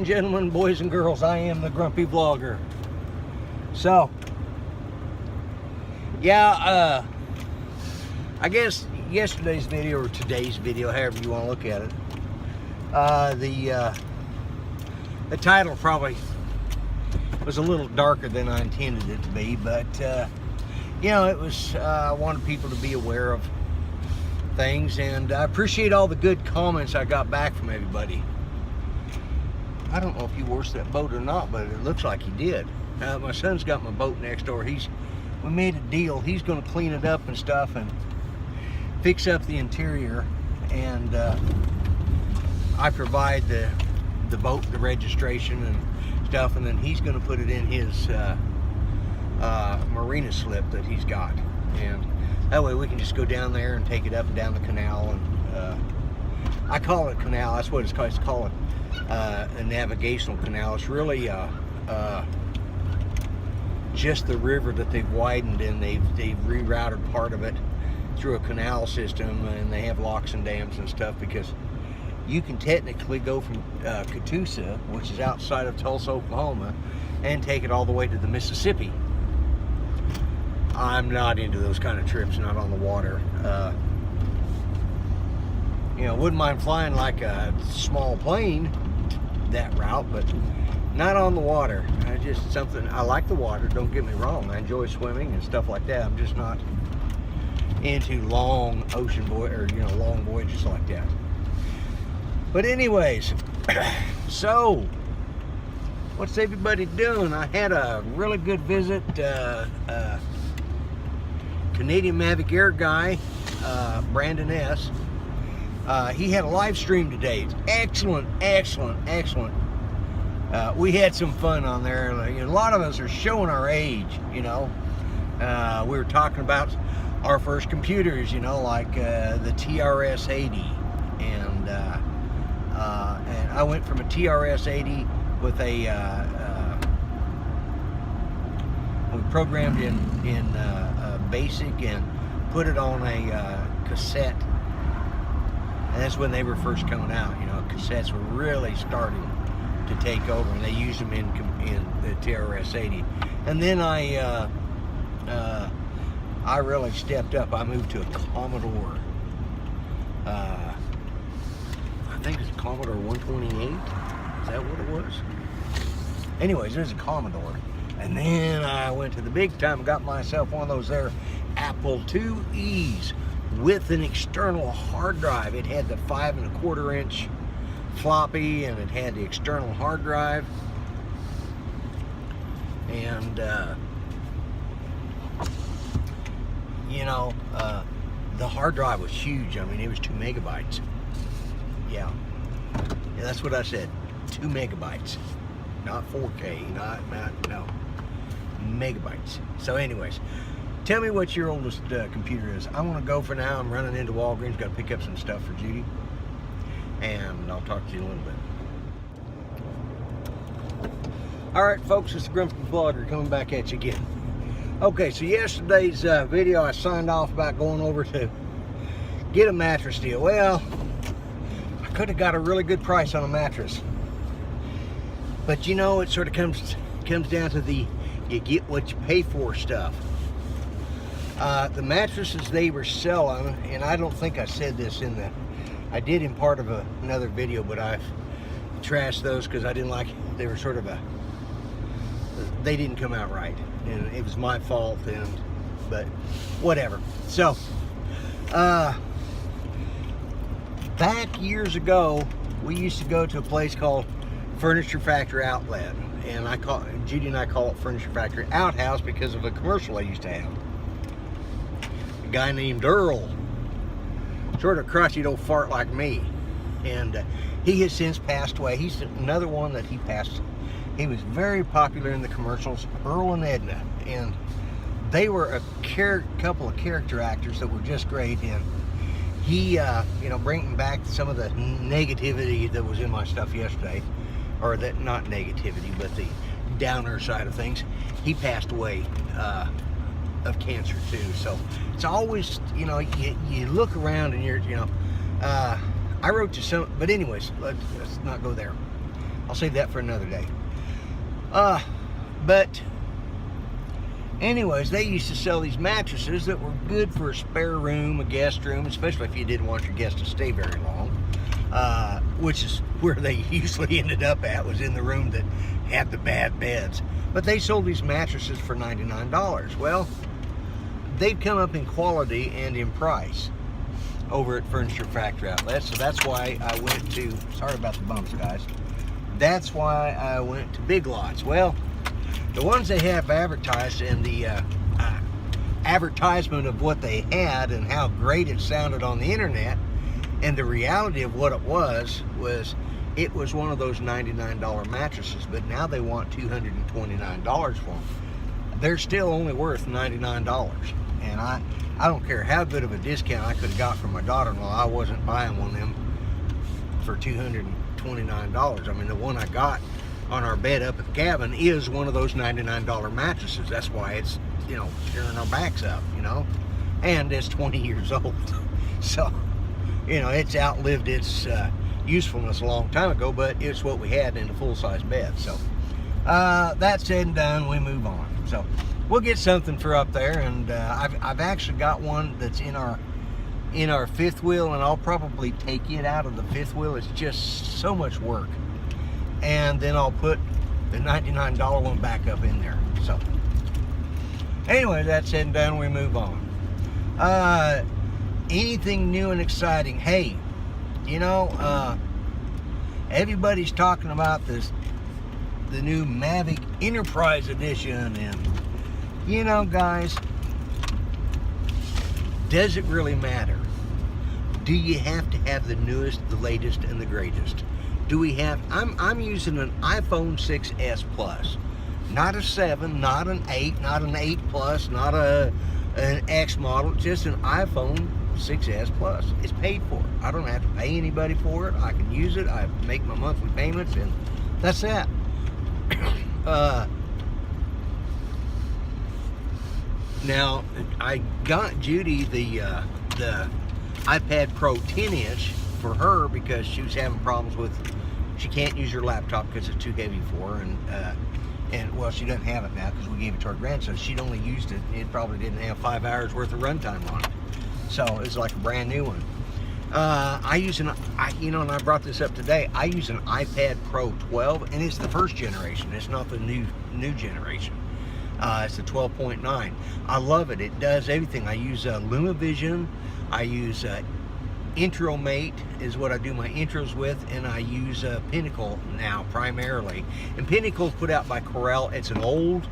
gentlemen, boys and girls, I am the Grumpy Vlogger. So, yeah, I guess yesterday's video or today's video, however you want to look at it, the title probably was a little darker than I intended it to be, but you know, it was, I wanted people to be aware of things, and I appreciate all the good comments I got back from everybody. I don't know if he washed that boat or not, but it looks like he did. My son's got my boat next door. We made a deal. He's going to clean it up and stuff and fix up the interior, and I provide the boat, the registration and stuff, and then he's going to put it in his marina slip that he's got, and that way we can just go down there and take it up and down the canal. And I call it canal. That's what it's called. It's called a navigational canal. It's really just the river that they've widened, and they've rerouted part of it through a canal system, and they have locks and dams and stuff, because you can technically go from Catoosa, which is outside of Tulsa, Oklahoma, and take it all the way to the Mississippi. I'm not into those kind of trips, not on the water. You know, wouldn't mind flying like a small plane that route, but not on the water. I like the water, don't get me wrong. I enjoy swimming and stuff like that. I'm just not into long ocean long voyages like that. But anyways, so what's everybody doing? I had a really good visit. Canadian Mavic Air guy, Brandon S. He had a live stream today. It's excellent. We had some fun on there. A lot of us are showing our age, you know. We were talking about our first computers, you know, like the TRS-80, and I went from a TRS-80 with we programmed in BASIC and put it on a cassette, and that's when they were first coming out. You know, cassettes were really starting to take over, and they used them in the TRS-80. And then I really stepped up. I moved to a Commodore. I think it's a Commodore 128. Is that what it was? Anyways, there's a Commodore. And then I went to the big time and got myself one of those there Apple IIe's with an external hard drive. It had the 5 1/4 inch floppy, and it had the external hard drive. And you know, the hard drive was huge. I mean, it was 2 megabytes. Yeah, that's what I said. 2 megabytes, not 4K, no, megabytes. So anyways, tell me what your oldest computer is. I want to go for now. I'm running into Walgreens, got to pick up some stuff for Judy, and I'll talk to you in a little bit. Alright folks, it's the Grumpy Vlogger coming back at you again. Okay, so yesterday's video, I signed off about going over to get a mattress deal. Well, I could have got a really good price on a mattress, but you know, it sort of comes down to the you get what you pay for stuff. The mattresses they were selling, and I don't think I said this I did in part of another video, but I've trashed those because I didn't like, they were sort of they didn't come out right, and it was my fault, but whatever. So back years ago, we used to go to a place called Furniture Factory Outlet, and Judy and I call it Furniture Factory Outhouse because of a commercial I used to have. A guy named Earl, sort of crusty old fart like me, and he has since passed away. He's another one that he passed. He was very popular in the commercials, Earl and Edna, and they were a couple of character actors that were just great. And he, you know, bringing back some of the negativity that was in my stuff yesterday, or that, not negativity, but the downer side of things. He passed away of cancer too. So it's always, you know, you look around and you're, you know, I wrote to some, but anyways, let's not go there. I'll save that for another day. But anyways, they used to sell these mattresses that were good for a spare room, a guest room, especially if you didn't want your guest to stay very long, which is where they usually ended up at, was in the room that had the bad beds. But they sold these mattresses for $99. Well, they've come up in quality and in price over at Furniture Factory Outlet, so that's why I went to, sorry about the bumps, guys, that's why I went to Big Lots. Well, the ones they have advertised and the advertisement of what they had and how great it sounded on the internet, and the reality of what it was it was one of those $99 mattresses, but now they want $229 for them. They're still only worth $99, and I don't care how good of a discount I could have got from my daughter-in-law, I wasn't buying one of them for $229. I mean, the one I got on our bed up at the cabin is one of those $99 mattresses. That's why it's, you know, tearing our backs up, you know, and it's 20 years old. So, you know, it's outlived its usefulness a long time ago, but it's what we had in a full-size bed. So that said and done, we move on. So we'll get something for up there, and I've actually got one that's in our fifth wheel, and I'll probably take it out of the fifth wheel. It's just so much work, and then I'll put the $99 one back up in there. So anyway, that said and done, we move on. Anything new and exciting? Hey, you know, everybody's talking about the new Mavic Enterprise Edition, and you know, guys, does it really matter? Do you have to have the newest, the latest, and the greatest? Do we have, I'm using an iPhone 6s Plus, not a 7, not an 8, not an 8 Plus, not an X model, just an iPhone 6s Plus. It's paid for. I don't have to pay anybody for it. I can use it. I make my monthly payments, and that's that. Now, I got Judy the iPad Pro 10-inch for her because she was having problems with, she can't use her laptop because it's too heavy for her, and well, she doesn't have it now because we gave it to our grandson. She'd only used it, it probably didn't have 5 hours worth of runtime on it, so it's like a brand new one. I use you know, and I brought this up today, I use an iPad Pro 12, and it's the first generation. It's not the new generation. It's the 12.9. I love it. It does everything. I use LumaVision. I use IntroMate is what I do my intros with, and I use Pinnacle now primarily. And Pinnacle's put out by Corel. It's an old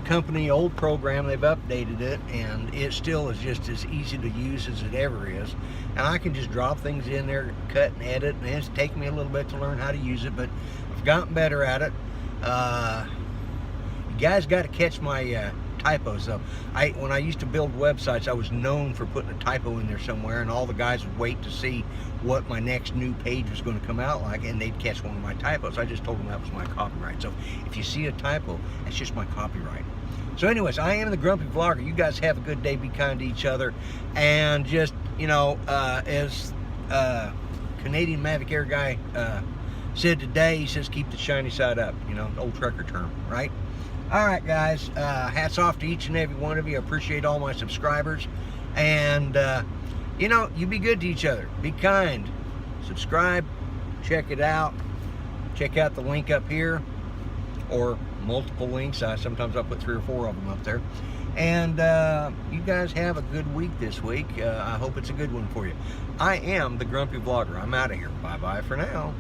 company, old program. They've updated it, and it still is just as easy to use as it ever is. And I can just drop things in there, cut and edit, and it's taken me a little bit to learn how to use it, but I've gotten better at it. You guys got to catch my typos though. When I used to build websites, I was known for putting a typo in there somewhere, and all the guys would wait to see what my next new page was going to come out like, and they'd catch one of my typos. I just told them that was my copyright. So if you see a typo, that's just my copyright. So anyways, I am the Grumpy Vlogger. You guys have a good day. Be kind to each other, and just, you know, as Canadian Mavic Air guy said today, he says keep the shiny side up. You know, old trucker term, right? All right, guys, hats off to each and every one of you. I appreciate all my subscribers, and you know, you be good to each other, be kind, subscribe, check it out, check out the link up here, or multiple links. Sometimes I'll put 3 or 4 of them up there, and you guys have a good week this week. I hope it's a good one for you. I am the Grumpy Vlogger. I'm out of here. Bye bye for now.